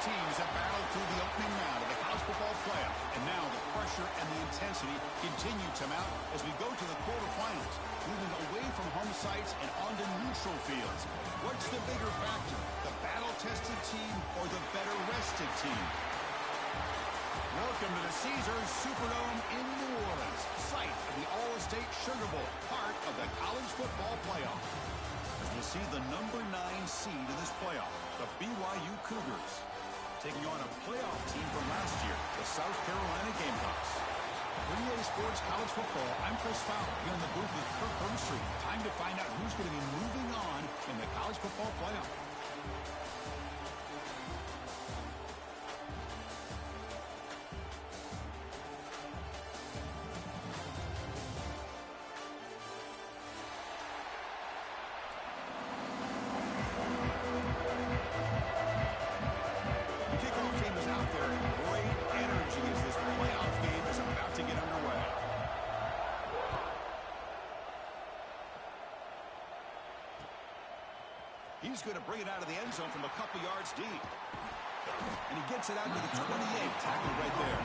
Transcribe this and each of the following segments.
teams have battled through the opening round of the college football playoff, and now the pressure and the intensity continue to mount as we go to the quarterfinals, moving away from home sites and onto neutral fields. What's the bigger factor, the battle-tested team or the better-rested team? Welcome to the Caesars Superdome in New Orleans, site of the All-State Sugar Bowl, part of the college football playoff. As we'll see the number 9 seed in this playoff, the BYU Cougars, taking on a playoff team from last year, the South Carolina Gamecocks. For EA Sports College Football, I'm Chris Fowler, here in the booth with Kirk Herbstreit. Time to find out who's going to be moving on in the college football playoff. He's going to bring it out of the end zone from a couple yards deep. And he gets it out to the 28, tackled right there.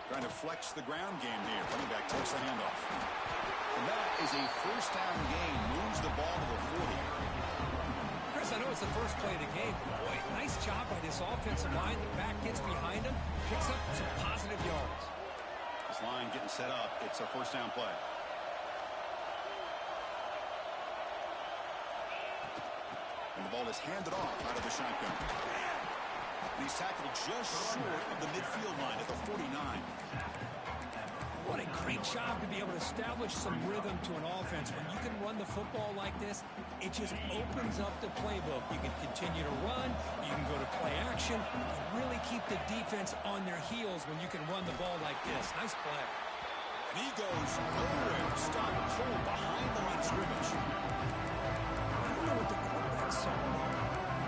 Trying to flex the ground game here. Running back takes the handoff. And that is a first down gain. Moves the ball to the 40. I know it's the first play of the game. Boy, nice job by this offensive line. The back gets behind him, picks up some positive yards. This line getting set up. It's a first down play. And the ball is handed off out of the shotgun. And he's tackled just short of the midfield line at the 49. What a great job to be able to establish some rhythm to an offense. When you can run the football like this, it just opens up the playbook. You can continue to run. You can go to play action. You really keep the defense on their heels when you can run the ball like this. Nice play. And he goes nowhere. Stop cold behind the line of scrimmage. I don't know what the quarterback saw.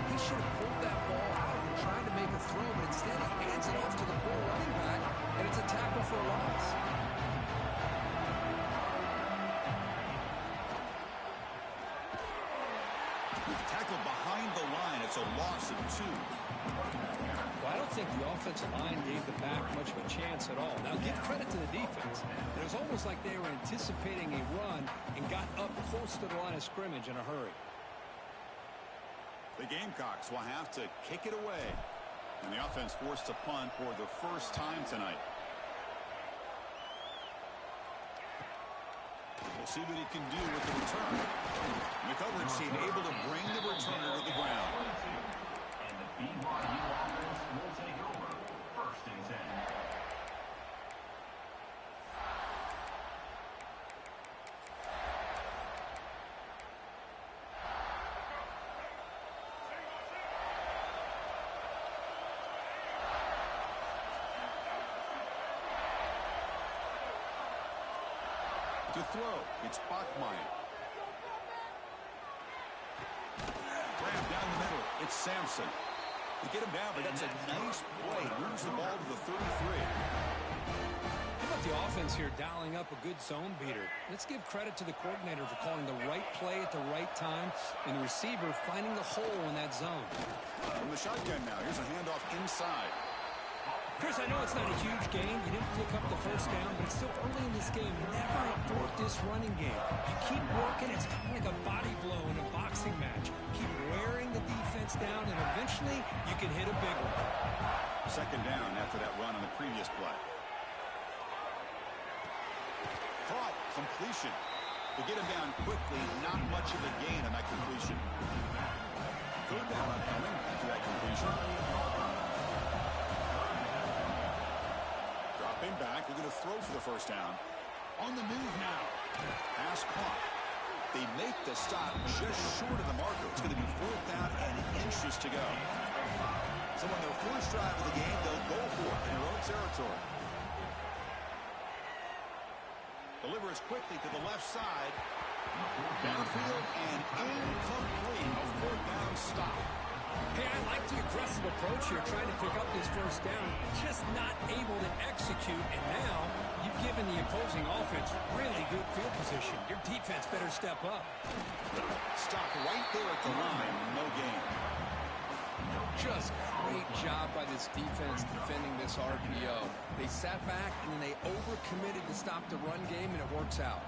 He should have pulled that ball out and tried to make a throw, but instead he hands it off to the poor running back, and it's a tackle for a loss. Tackled behind the line. It's a loss of 2. Well, I don't think the offensive line gave the back much of a chance at all. Now, give credit to the defense. It was almost like they were anticipating a run and got up close to the line of scrimmage in a hurry. The Gamecocks will have to kick it away. And the offense forced to punt for the first time tonight. We'll see what he can do with the return. The coverage team able to bring the returner to the ground. And the BYU offense will take over first and 10. To throw, it's Bachmeier. Grab down the middle, it's Sampson. They get him down, but that's a nice play. Moves the ball to the 33. How about the offense here dialing up a good zone beater? Let's give credit to the coordinator for calling the right play at the right time, and the receiver finding the hole in that zone. From the shotgun now, here's a handoff inside. Chris, I know it's not a huge gain. You didn't pick up the first down, but it's still early in this game. Never abort this running game. You keep working. It's kind of like a body blow in a boxing match. Keep wearing the defense down, and eventually you can hit a big one. Second down after that run on the previous play. Caught. Completion. To get him down quickly, not much of a gain on that completion. Third down coming after that completion. Dropping back. They're going to throw for the first down. On the move now. Pass caught. They make the stop just short of the marker. It's going to be 4th down and inches to go. So on their first drive of the game, they'll go for it in their own territory. Delivers quickly to the left side. Downfield and incomplete. A 4th down stop. Hey, I like the aggressive approach here, trying to pick up this first down, just not able to execute, and now you've given the opposing offense really good field position. Your defense better step up. Stopped right there at the line, no gain. Just great job by this defense defending this RPO. They sat back and then they overcommitted to stop the run game, and it works out.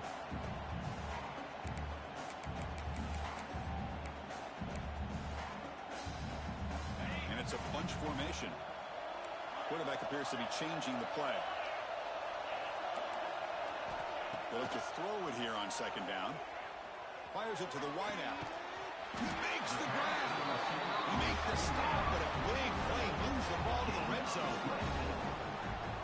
And it's a bunch formation. Quarterback appears to be changing the play. They'll look to throw it here on second down. Fires it to the wideout. He makes the grab. Make the stop, but a big play moves the ball to the red zone.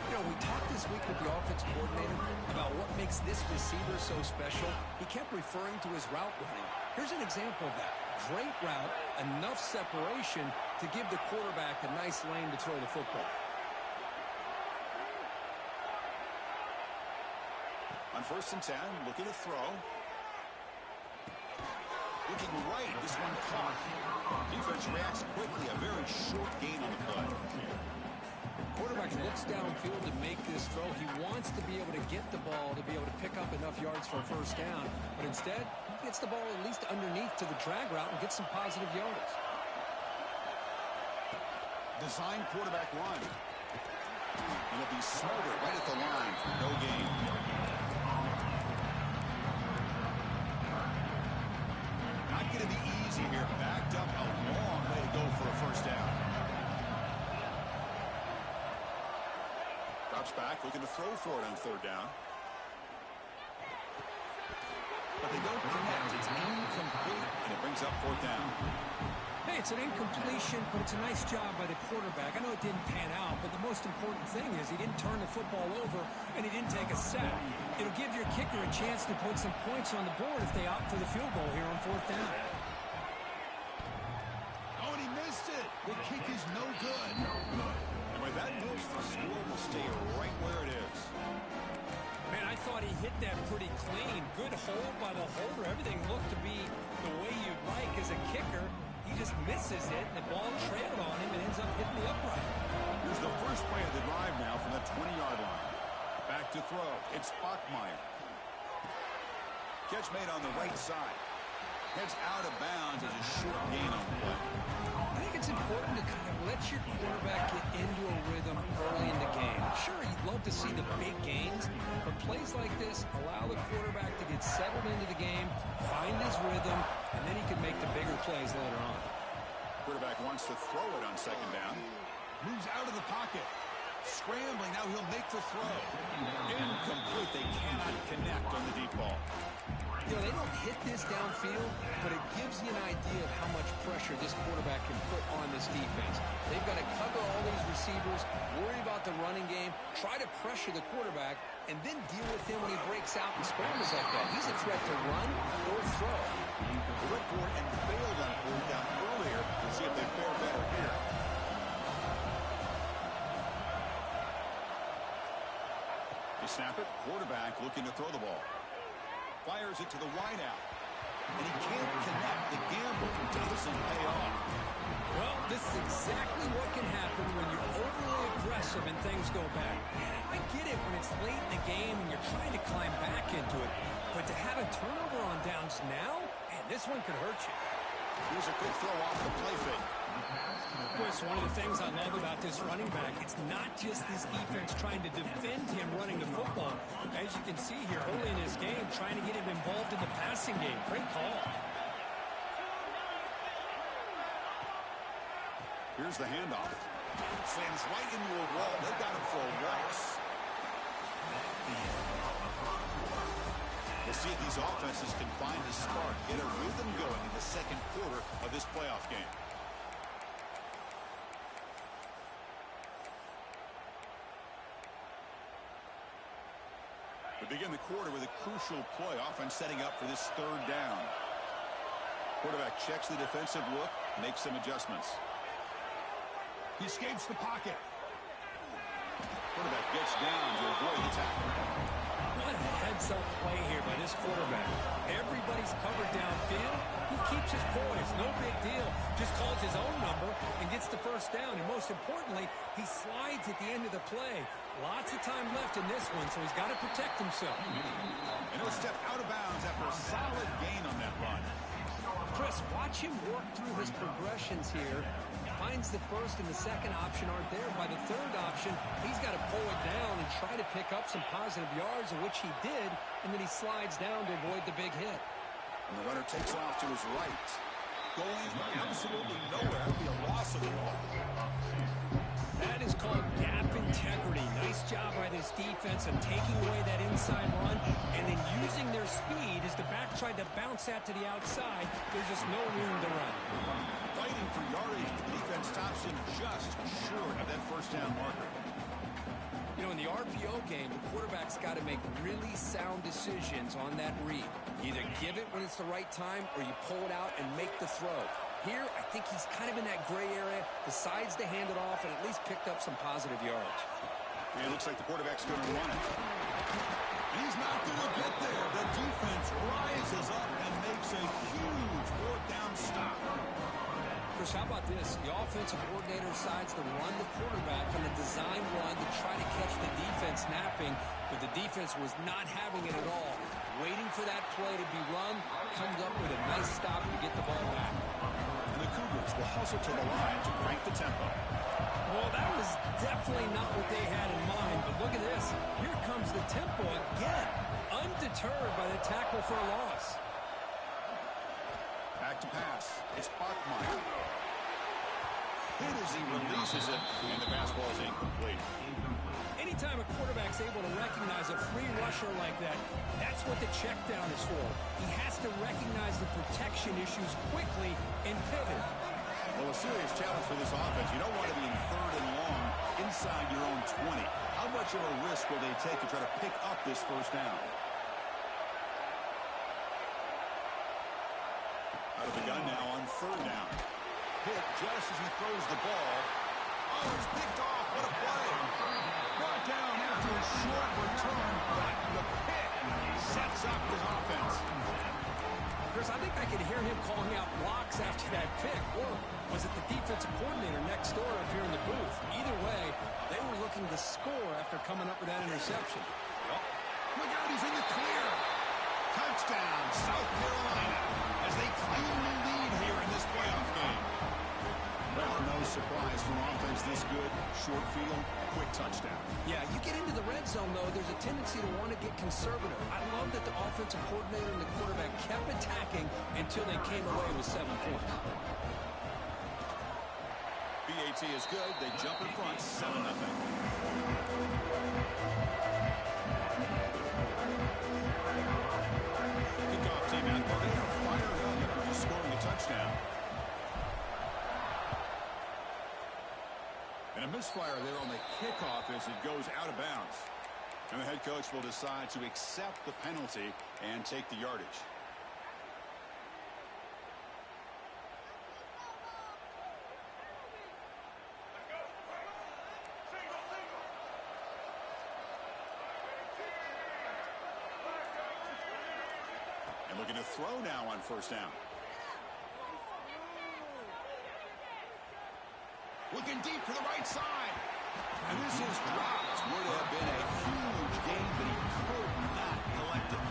You know, we talked this week with the offense coordinator about what makes this receiver so special. He kept referring to his route running. Here's an example of that. Great route, enough separation to give the quarterback a nice lane to throw the football. On 1st and 10, looking to throw. Looking right, this one caught. Defense reacts quickly, a very short gain on the play. Quarterback looks downfield to make this throw. He wants to be able to get the ball to be able to pick up enough yards for a first down, but instead, he gets the ball at least underneath to the drag route and gets some positive yardage. Design quarterback run. And it'll be smothered right at the line for no gain. Not going to be easy here. Backed up a long way to go for a first down. Drops back, looking to throw for it on 3rd down. But they don't connect. It's incomplete, and it brings up 4th down. Hey, it's an incompletion, but it's a nice job by the quarterback. I know it didn't pan out, but the most important thing is he didn't turn the football over, and he didn't take a sack. It'll give your kicker a chance to put some points on the board if they opt for the field goal here on 4th down. Oh, and he missed it. The kick is no good. And with that miss, the score will stay right where it is. Man, I thought he hit that pretty clean. Good hold by the holder. Everything looked to be the way you'd like as a kicker. He just misses it, and the ball trailed on him and ends up hitting the upright. Here's the first play of the drive now from the 20-yard line. Back to throw. It's Bachmeier. Catch made on the right side. Heads out of bounds as a short gain on the play. I think it's important to kind of let your quarterback get into a rhythm early in the game. Sure, you'd love to see the big gains, but plays like this allow the quarterback to get settled into the game, find his rhythm, and then he can make the bigger plays later on. Quarterback wants to throw it on 2nd down. Moves out of the pocket. Scrambling, now he'll make the throw. Incomplete, they cannot connect on the deep ball. You know, they don't hit this downfield, but it gives you an idea of how much pressure this quarterback can put on this defense. They've got to cover all these receivers, worry about the running game, try to pressure the quarterback, and then deal with him when he breaks out and scrambles like that. He's a threat to run or throw. They went for it and failed on 4th down earlier. Let's see if they fare better here. To snap it, quarterback looking to throw the ball. Fires it to the wideout. And he can't connect. The gamble doesn't pay off. Well, this is exactly what can happen when you're overly aggressive and things go bad. I get it when it's late in the game and you're trying to climb back into it. But to have a turnover on downs now, man, this one could hurt you. Here's a quick throw off the play fake. Chris, one of the things I love about this running back, it's not just this defense trying to defend him running the football. As you can see here, early in this game, trying to get him involved in the passing game. Great call. Here's the handoff. Slams right into a wall. They got him for a loss. We'll see if these offenses can find a spark, get a rhythm going in the 2nd quarter of this playoff game. We begin the quarter with a crucial play, offense setting up for this 3rd down. Quarterback checks the defensive look, makes some adjustments. He escapes the pocket. Quarterback gets down to avoid the tackle. What a head heads-up play here by this quarterback. Everybody's covered downfield. He keeps his poise. No big deal. Just calls his own number and gets the first down. And most importantly, he slides at the end of the play. Lots of time left in this one, so he's got to protect himself. And he'll step out of bounds after a solid gain on that run. Chris, watch him work through his progressions here. Finds the first and the second option aren't there. By the third option, he's got to pull it down and try to pick up some positive yards, of which he did, and then he slides down to avoid the big hit. And the runner takes off to his right. Going absolutely nowhere. That'll be a loss of the ball. That is called gap integrity. Nice job by this defense of taking away that inside run and then using their speed as the back tried to bounce that to the outside. There's just no room to run. Fighting for yardage, the defense stops him just short of that first down marker. You know, in the RPO game, the quarterback's got to make really sound decisions on that read. Either give it when it's the right time or you pull it out and make the throw. Here, I think he's kind of in that gray area, decides to hand it off, and at least picked up some positive yards. And it looks like the quarterback's going to run it. And he's not going to get there. The defense rises up and makes a huge fourth down stop. Chris, how about this? The offensive coordinator decides to run the quarterback on a design run to try to catch the defense napping, but the defense was not having it at all. Waiting for that play to be run, comes up with a nice stop to get the ball back. And the Cougars will hustle to the line to crank the tempo. Well, that was definitely not what they had in mind, but look at this. Here comes the tempo again, undeterred by the tackle for a loss. Back to pass. It's Bachmeier. Hit as he releases it, and the pass ball is incomplete. Anytime a quarterback's able to recognize a free rusher like that, that's what the check down is for. He has to recognize the protection issues quickly and pivot. Well, a serious challenge for this offense. You don't want to be in third and long inside your own 20. How much of a risk will they take to try to pick up this first down? Out of the gun now on third down. Hit just as he throws the ball. Oh, he's picked off. What a play. Brought down after a short return, but the pick sets up his offense. Chris, I think I could hear him calling out blocks after that pick. Or was it the defensive coordinator next door up here in the booth? Either way, they were looking to score after coming up with that interception. Well, look out, he's in the clear. Touchdown, South Carolina, as they claim the lead here in this playoff game. Well, no surprise from offense this good. Short field, quick touchdown. Yeah, you get into the red zone, though, there's a tendency to want to get conservative. I love that the offensive coordinator and the quarterback kept attacking until they came away with 7 points. BAT is good. They jump in front, 7-0. Kickoff team out there. They are fired up after just scoring a touchdown. And a misfire there on the kickoff as it goes out of bounds. And the head coach will decide to accept the penalty and take the yardage. And looking to throw now on first down. Looking deep to the right side. And this is dropped. Would have been a huge game, but he could not collect it.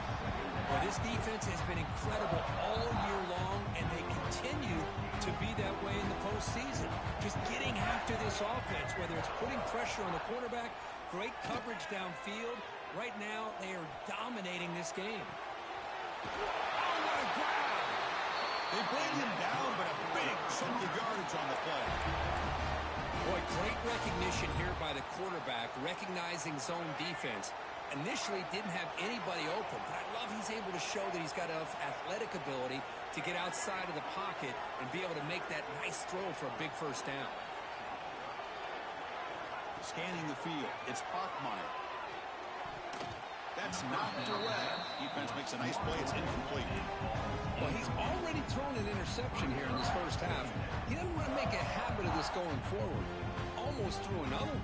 Well, this defense has been incredible all year long, and they continue to be that way in the postseason. Just getting after this offense, whether it's putting pressure on the quarterback, great coverage downfield. Right now, they are dominating this game. Oh, what a grab! They bring him down, but a big chunk of yardage on the play. Boy, great recognition here by the quarterback, recognizing zone defense. Initially didn't have anybody open, but I love he's able to show that he's got enough athletic ability to get outside of the pocket and be able to make that nice throw for a big first down. Scanning the field, it's Bachmeier. That's knocked away. Defense makes a nice play. It's incomplete. Well, he's already thrown an interception here in this first half. He doesn't want to make a habit of this going forward. Almost threw another.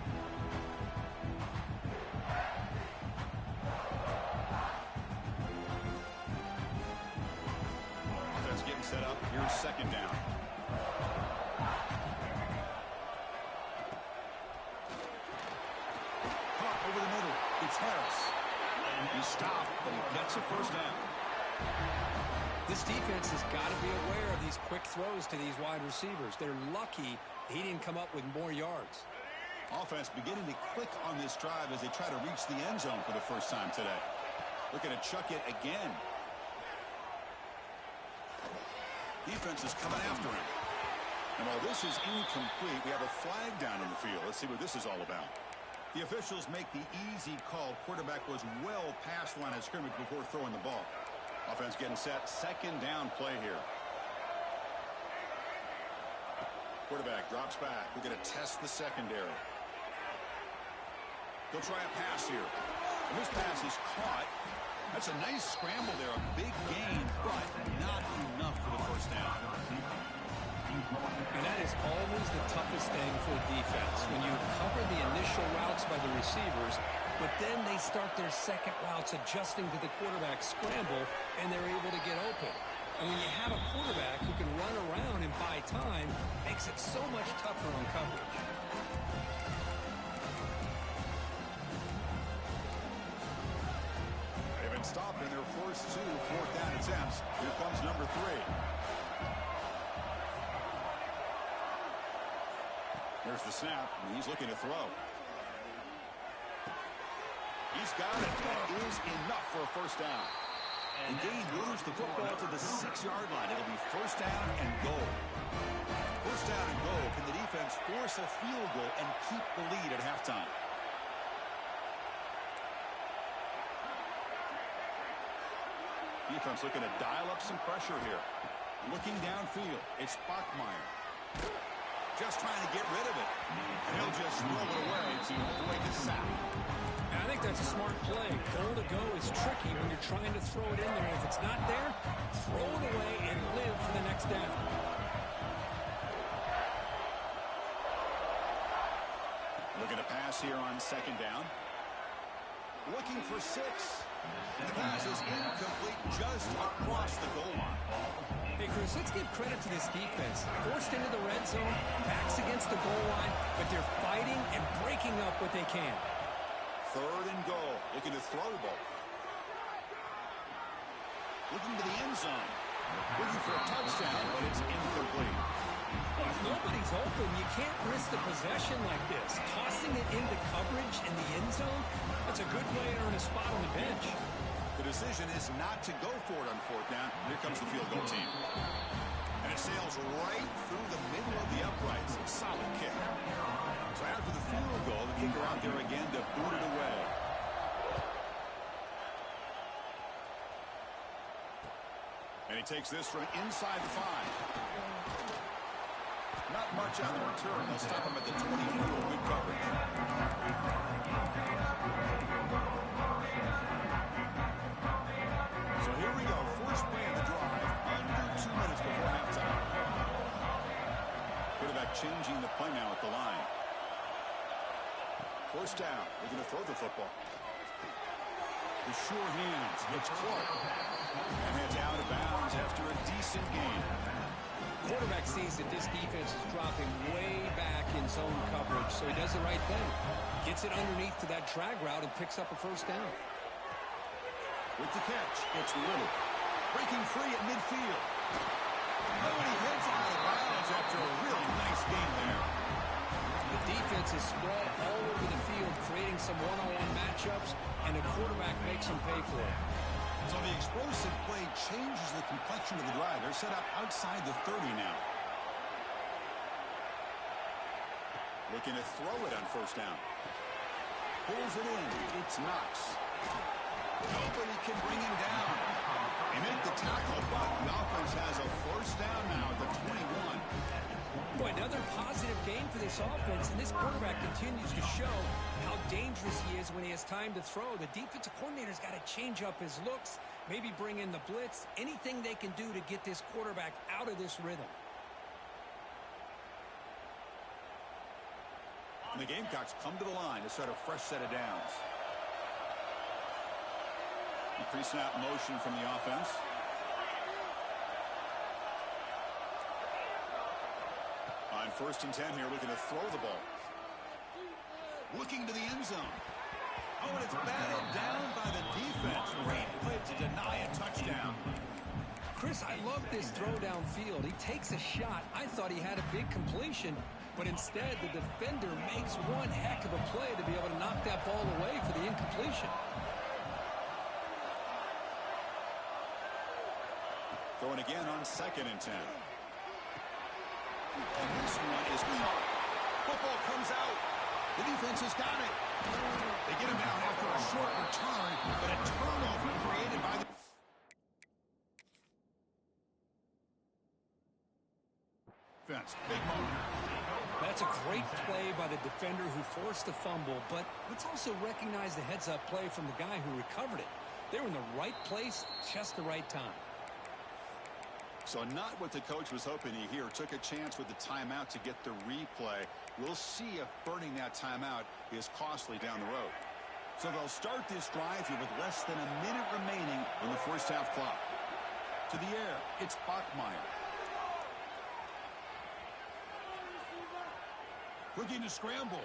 Here's second down. Caught over the middle. It's Harris. And he stopped, but he gets a first down. This defense has got to be aware of these quick throws to these wide receivers. They're lucky he didn't come up with more yards. Offense beginning to click on this drive as they try to reach the end zone for the first time today. Looking to chuck it again. Defense is coming after him. And while this is incomplete, we have a flag down in the field. Let's see what this is all about. The officials make the easy call. Quarterback was well past the line of scrimmage before throwing the ball. Offense getting set. Second down play here. Quarterback drops back. We're going to test the secondary. They'll try a pass here. And this pass is caught. That's a nice scramble there. A big gain, but not enough for the first down. And that is always the toughest thing for a defense. When you cover the initial routes by the receivers, but then they start their second routes adjusting to the quarterback's scramble, and they're able to get open. And when you have a quarterback who can run around and buy time, makes it so much tougher on coverage. They've been stopped in their first two fourth down attempts. Here comes number 3. Here's the snap, and he's looking to throw. He's got it. That is enough for a first down. And Gain moves the football to the 6-yard line. It'll be first down and goal. First down and goal. Can the defense force a field goal and keep the lead at halftime? Defense looking to dial up some pressure here. Looking downfield. It's Bachmeier. Just trying to get rid of it. And he'll just throw it away to avoid the sack. I think that's a smart play. Goal to go is tricky when you're trying to throw it in there. If it's not there, throw it away and live for the next down. Looking to pass here on second down. Looking for 6. And the pass is incomplete just across the goal line. Hey, Chris, let's give credit to this defense. Forced into the red zone, backs against the goal line, but they're fighting and breaking up what they can. Third and goal. Looking to throw the ball. Looking to the end zone. Looking for a touchdown, but it's incomplete. If nobody's open, you can't risk the possession like this. Tossing it into coverage in the end zone, that's a good way to earn a spot on the bench. The decision is not to go for it on fourth down. Here comes the field goal team. And it sails right through the middle of the uprights. A solid kick. So after the field goal, the kicker out there again to boot it away. And he takes this from inside the 5. Not much on the return. They'll stop him at the 24. Good coverage. So here we go. First play of the drive. Under 2 minutes before halftime. Quarterback changing the play now at the line. First down. Looking to throw the football. With sure hands. It's Clark. And heads out of bounds after a decent gain. Quarterback sees that this defense is dropping way back in zone coverage, so he does the right thing. Gets it underneath to that drag route and picks up a first down. With the catch, it's Little. Breaking free at midfield. Oh, and he heads out of bounds after a really nice game there. The defense is spread all over the field, creating some one-on-one matchups, and the quarterback makes them pay for it. So the explosive play changes the complexion of the drive. They're set up outside the 30 now. Looking to throw it on first down. Pulls it in. It's Knox. Nobody can bring him down. They make the tackle, but the offense has a first down now at the 21. Boy, another positive game for this offense, and this quarterback continues to show how dangerous he is when he has time to throw. The defensive coordinator's got to change up his looks, maybe bring in the blitz, anything they can do to get this quarterback out of this rhythm. And the Gamecocks come to the line to start a fresh set of downs. The pre-snap motion from the offense. On 1st and 10 here, looking to throw the ball. Looking to the end zone. Oh, and it's batted down by the defense. Great play to deny a touchdown. Chris, I love this throw downfield. He takes a shot. I thought he had a big completion, but instead the defender makes one heck of a play to be able to knock that ball away for the incompletion. Throwing again on 2nd and 10. And this one is caught. Football comes out. The defense has got it. They get him down after a short return, but a turnover created by the defense. Big moment. That's a great play by the defender who forced the fumble, but let's also recognize the heads-up play from the guy who recovered it. They were in the right place, just the right time. So not what the coach was hoping to hear. Took a chance with the timeout to get the replay. We'll see if burning that timeout is costly down the road. So they'll start this drive here with less than a minute remaining on the first half clock. To the air, it's Bachmeier. Looking to scramble.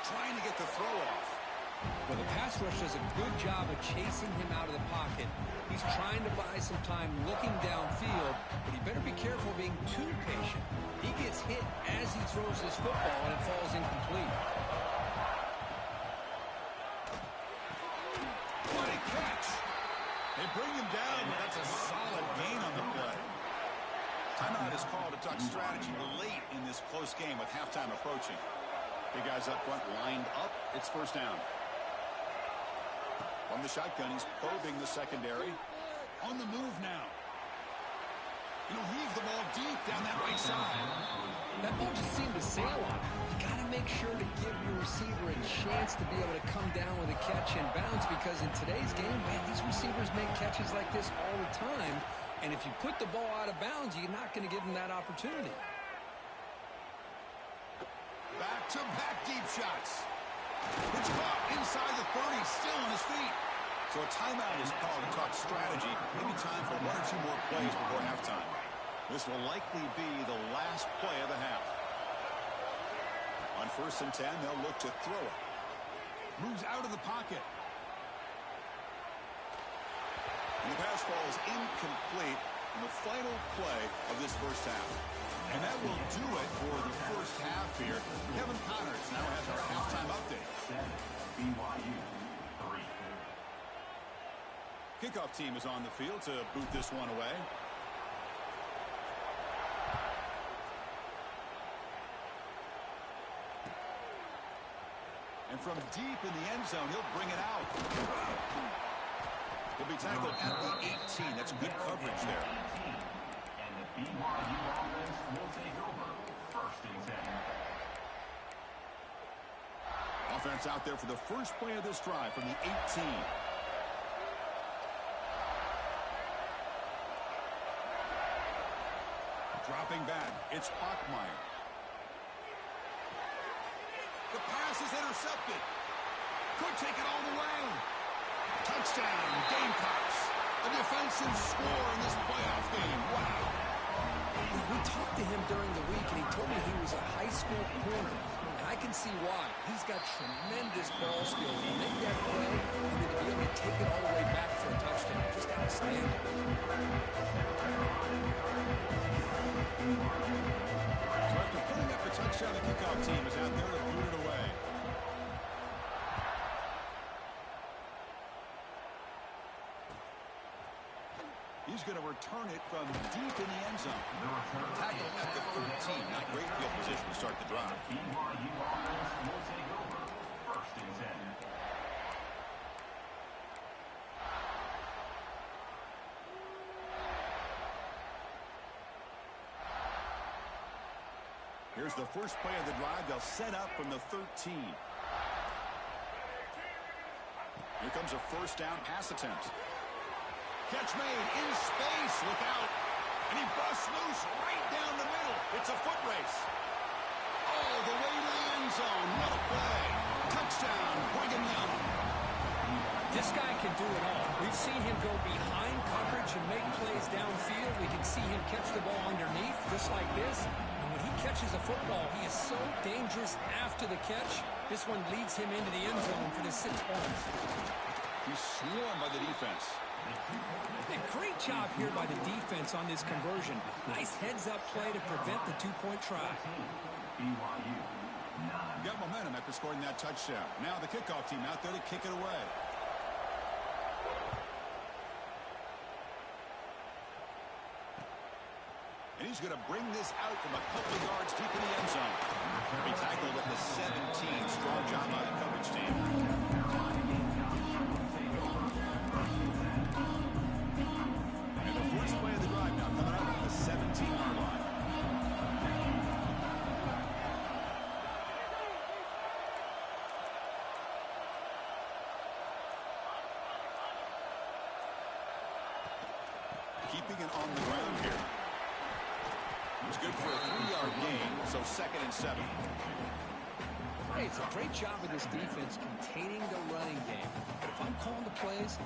Trying to get the throw off. Well, the pass rush does a good job of chasing him out of the pocket. He's trying to buy some time looking downfield, but he better be careful being too patient. He gets hit as he throws this football, and it falls incomplete. What a catch. They bring him down, but that's a solid gain on the play. Timeout is called to talk strategy late in this close game with halftime approaching. Big guys up front lined up. It's first down. From the shotgun, he's probing the secondary. On the move now. He'll heave the ball deep down that right side. That ball just seemed to sail on him. You got to make sure to give your receiver a chance to be able to come down with a catch and bounce, because in today's game, man, these receivers make catches like this all the time. And if you put the ball out of bounds, you're not going to give them that opportunity. Back-to-back deep shots. It's caught inside the 30, still on his feet. So a timeout is called to talk strategy. Maybe time for 1 or 2 more plays before halftime. This will likely be the last play of the half. On 1st and 10, they'll look to throw it. Moves out of the pocket. And the pass falls incomplete in the final play of this first half. And that will do it for the first half here. Kevin Connors now has our halftime update. BYU 3. Kickoff team is on the field to boot this one away. And from deep in the end zone, he'll bring it out. He'll be tackled at the 18. That's good coverage there. BYU offense will take over 1st and 10. Offense out there for the first play of this drive from the 18. Dropping back, it's Bachmeier. The pass is intercepted. Could take it all the way. Touchdown, Gamecocks. A defensive score in this playoff game. Wow. We talked to him during the week, and he told me he was a high school corner. And I can see why. He's got tremendous ball skills to make that play, and then to be able to take it all the way back for a touchdown. Just outstanding. So after putting up the touchdown, the kickoff team is out there to boot it away. He's going to return it from deep in the end zone. Tackle at the 13. Not great field position to start the drive. BYU offense will take over 1st and 10. Here's the first play of the drive. They'll set up from the 13. Here comes a first down pass attempt. Catch made in space. Look out. And he busts loose right down the middle. It's a foot race. All the way to the end zone. What a play. Touchdown, Brigham Young. This guy can do it all. We've seen him go behind coverage emerge and make plays downfield. We can see him catch the ball underneath, just like this. And when he catches a football, he is so dangerous after the catch. This one leads him into the end zone for the 6 points. He's swarmed by the defense. A great job here by the defense on this conversion. Nice heads-up play to prevent the 2-point try. BYU, 9. Got momentum after scoring that touchdown. Now the kickoff team out there to kick it away. And he's going to bring this out from a couple yards deep in the end zone. He tackled at the 17. Strong job by the coverage team. And the first play of the drive now coming out at the 17-yard line. Keeping it on the ground here. It's good for a 3-yard gain, so 2nd and 7. Hey, it's a great job of this defense containing the running game. But if I'm calling the plays,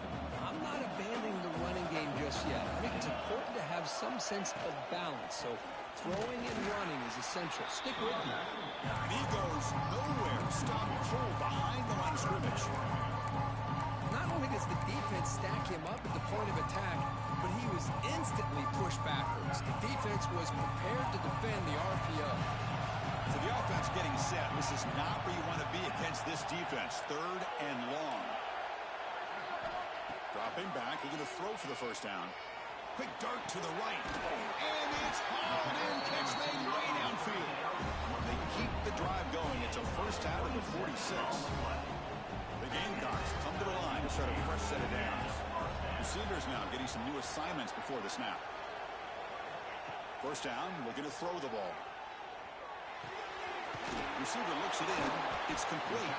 I'm not abandoning the running game just yet. I think it's important to have some sense of balance. So throwing and running is essential. Stick with me. And he goes nowhere. Stop pull behind the line of scrimmage. Not only does the defense stack him up at the point of attack, but he was instantly pushed backwards. The defense was prepared to defend the RPO. So the offense getting set. This is not where you want to be against this defense. 3rd and long. Dropping back. They're going to throw for the first down. Quick dart to the right. And it's hauled in. Catch made way downfield. They keep the drive going. It's a first down at the 46. The Gamecocks come to the line to start a fresh set of downs. Receivers now getting some new assignments before the snap. First down, looking to throw the ball. Receiver looks it in. It's complete.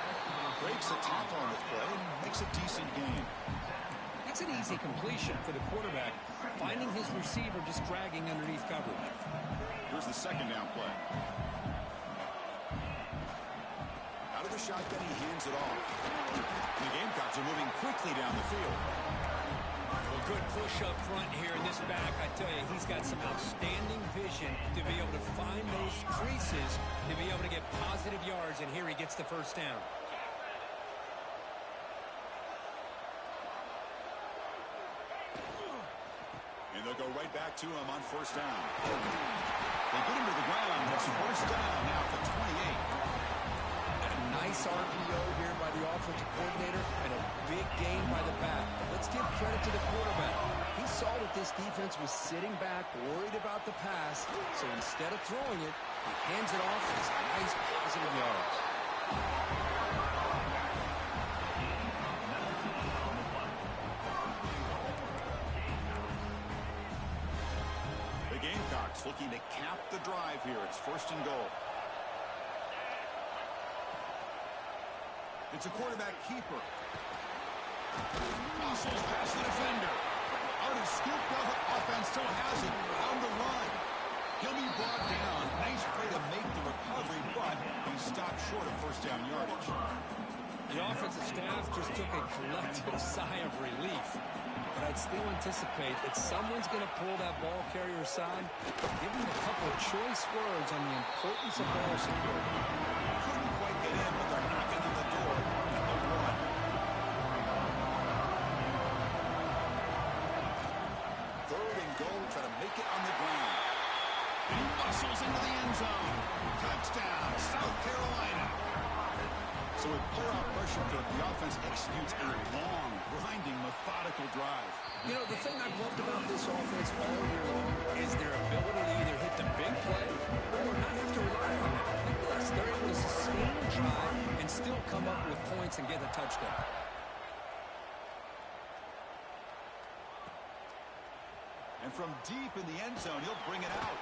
Breaks the tackle on the play and makes a decent gain. It's an easy completion for the quarterback, finding his receiver just dragging underneath coverage. Here's the 2nd down play. Out of the shotgun, he hands it off. And the Gamecocks are moving quickly down the field. Well, good push up front here in this back. I tell you, he's got some outstanding vision to be able to find those creases, to be able to get positive yards, and here he gets the first down. And they'll go right back to him on first down. They get him to the ground. It's first down now at the 28. Nice RPO here by the offensive coordinator and a big gain by the back. Let's give credit to the quarterback. He saw that this defense was sitting back, worried about the pass, so instead of throwing it, he hands it off for his nice positive yards. The Gamecocks looking to cap the drive here. It's 1st and goal. It's a quarterback keeper. Muscles past the defender. Already scooped up. Offense still has it on the run. He'll be brought down. Nice play to make the recovery, but he stopped short of first down yardage. The offensive staff just took a collective sigh of relief. But I'd still anticipate that someone's going to pull that ball carrier aside, give him a couple of choice words on the importance of ball security. Couldn't quite get in, but they're knocking on the door at the 1. 3rd and goal, try to make it on the ground. He muscles into the end zone. Touchdown, South Carolina. So with playoff pressure, the offense executes a long, grinding, methodical drive. You know, the thing I've loved about this offense all year long is their ability to either hit the big play or not have to rely on that. Look at this. They're able to sustain the drive and still come up with points and get a touchdown. And from deep in the end zone, he'll bring it out.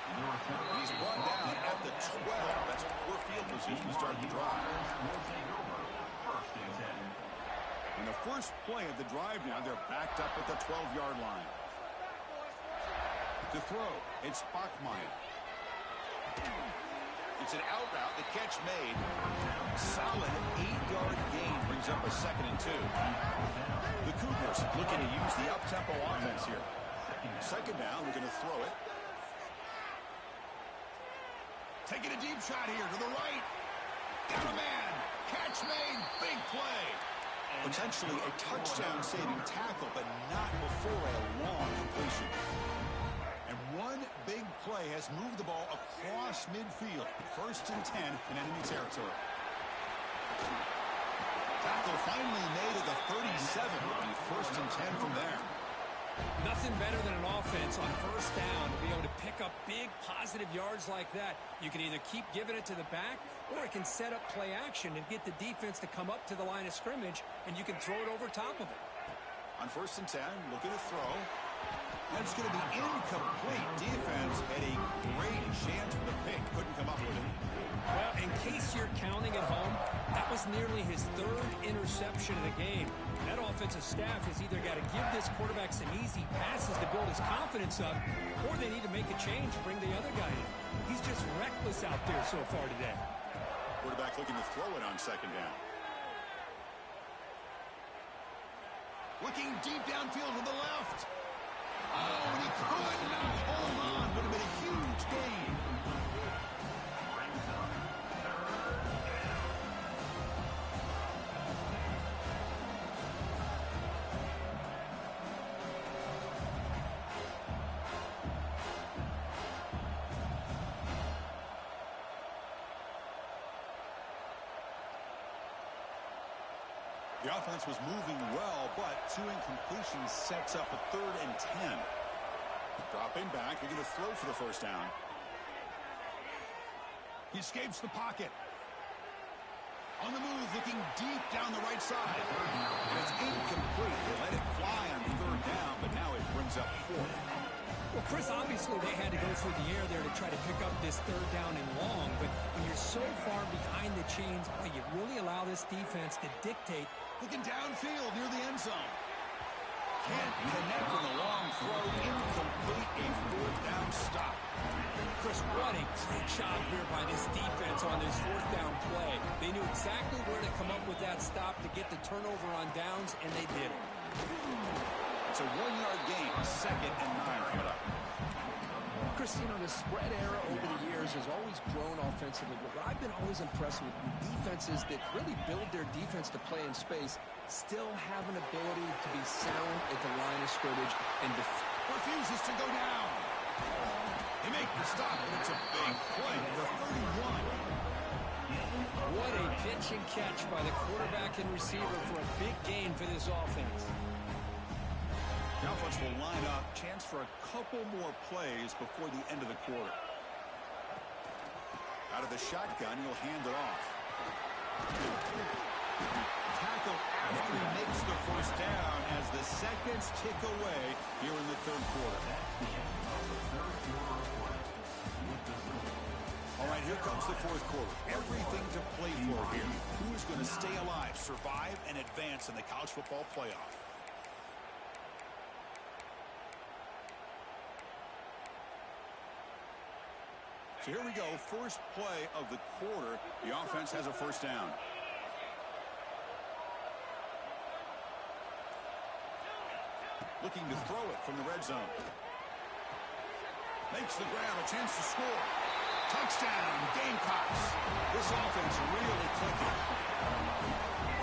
He's brought down at the 12. That's poor field position to start the drive. And the first play of the drive now, they're backed up at the 12-yard line. To throw, it's Bachmeier. It's an out route, the catch made. Solid 8-yard gain brings up a 2nd and 2. The Cougars looking to use the up-tempo offense here. Second down, we're going to throw it. Taking a deep shot here to the right. Got a man. Catch made. Big play. Potentially a touchdown-saving tackle, but not before a long completion. And one big play has moved the ball across midfield. 1st and 10 in enemy territory. Tackle finally made at the 37. Will be 1st and 10 from there. Nothing better than an offense on 1st down to be able to pick up big positive yards like that. You can either keep giving it to the back, or it can set up play action and get the defense to come up to the line of scrimmage, and you can throw it over top of it. On 1st and 10, looking to throw. And it's going to be incomplete. Defense had a great chance for the pick. Couldn't come up with it. Well, in case you're counting at home, that was nearly his 3rd interception of the game. That offensive staff has either got to give this quarterback some easy passes to build his confidence up, or they need to make a change, bring the other guy in. He's just reckless out there so far today. Quarterback looking to throw it on 2nd down. Looking deep downfield to the left. Oh, and he could not hold on. Would have been a huge gain. The offense was moving well, but 2 incompletions sets up a 3rd and 10. Dropping back, they're going to throw for the 1st down. He escapes the pocket. On the move, looking deep down the right side. And it's incomplete. They let it fly on 3rd down, but now it brings up 4th. Well, Chris, obviously they had to go through the air there to try to pick up this 3rd down and long, but when you're so far behind the chains, you really allow this defense to dictate. Looking downfield near the end zone. Can't connect with a long throw. Incomplete. A 4th down stop. Chris, what a great job here by this defense on this 4th down play. They knew exactly where to come up with that stop to get the turnover on downs, and they did it. It's a 1-yard gain. 2nd and 9 coming up. Chris, you know, the spread era over the years has always grown offensively, but what I've been always impressed with defenses that really build their defense to play in space still have an ability to be sound at the line of scrimmage and refuses to go down. They make the stop, and it's a big play for 31. What a pitch and catch by the quarterback and receiver for a big gain for this offense. The offense will line up. Chance for a couple more plays before the end of the quarter. Out of the shotgun, he'll hand it off. Tackle after he makes the 1st down as the seconds tick away here in the 3rd quarter. All right, here comes the 4th quarter. Everything to play for here. Who is going to stay alive, survive, and advance in the college football playoff? So here we go, first play of the quarter. The offense has a 1st down. Looking to throw it from the red zone. Makes the grab, a chance to score. Touchdown, Gamecocks. This offense really clicking.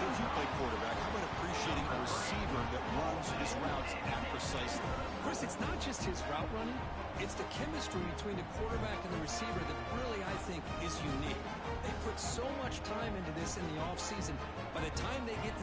If you play quarterback, how about appreciating a receiver that runs his routes that precisely? Chris, it's not just his route running. It's the chemistry between the quarterback and the receiver that really, I think, is unique. They put so much time into this in the offseason. By the time they get